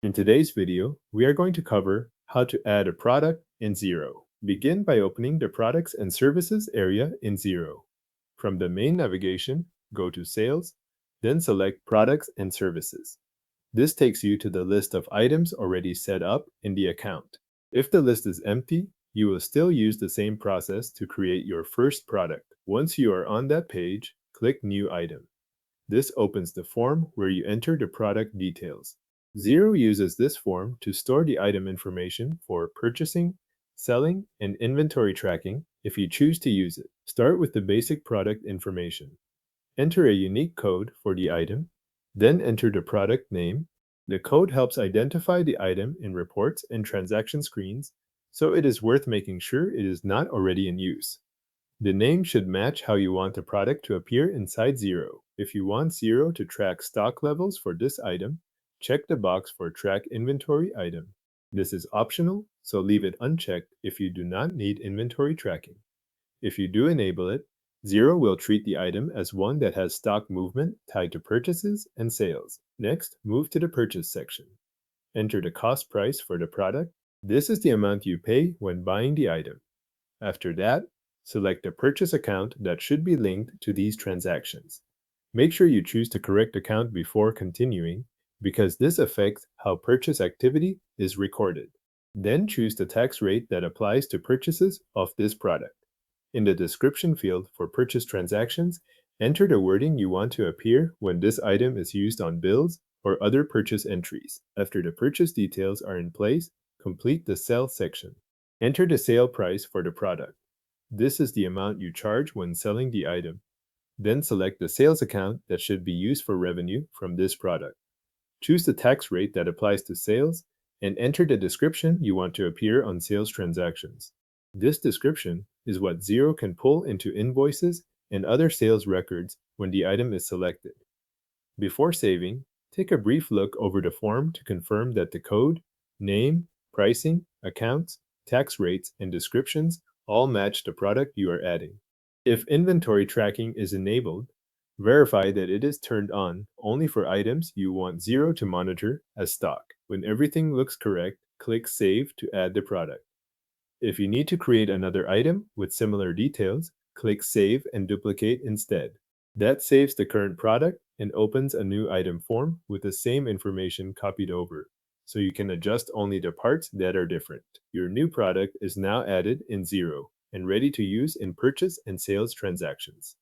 In today's video, we are going to cover how to add a product in Xero. Begin by opening the Products and Services area in Xero. From the main navigation, go to Sales, then select Products and Services. This takes you to the list of items already set up in the account. If the list is empty, you will still use the same process to create your first product. Once you are on that page, click New Item. This opens the form where you enter the product details. Xero uses this form to store the item information for purchasing, selling, and inventory tracking if you choose to use it. Start with the basic product information. Enter a unique code for the item, then enter the product name. The code helps identify the item in reports and transaction screens, so it is worth making sure it is not already in use. The name should match how you want the product to appear inside Xero. If you want Xero to track stock levels for this item, check the box for Track Inventory Item. This is optional, so leave it unchecked if you do not need inventory tracking. If you do enable it, Xero will treat the item as one that has stock movement tied to purchases and sales. Next, move to the Purchase section. Enter the cost price for the product. This is the amount you pay when buying the item. After that, select the purchase account that should be linked to these transactions. Make sure you choose the correct account before continuing, because this affects how purchase activity is recorded. Then choose the tax rate that applies to purchases of this product. In the description field for purchase transactions, enter the wording you want to appear when this item is used on bills or other purchase entries. After the purchase details are in place, complete the Sell section. Enter the sale price for the product. This is the amount you charge when selling the item. Then select the sales account that should be used for revenue from this product. Choose the tax rate that applies to sales and enter the description you want to appear on sales transactions. This description is what Xero can pull into invoices and other sales records when the item is selected. Before saving, take a brief look over the form to confirm that the code, name, pricing, accounts, tax rates, and descriptions all match the product you are adding. If inventory tracking is enabled, verify that it is turned on only for items you want Xero to monitor as stock. When everything looks correct, click Save to add the product. If you need to create another item with similar details, click Save and Duplicate instead. That saves the current product and opens a new item form with the same information copied over, so you can adjust only the parts that are different. Your new product is now added in Xero and ready to use in purchase and sales transactions.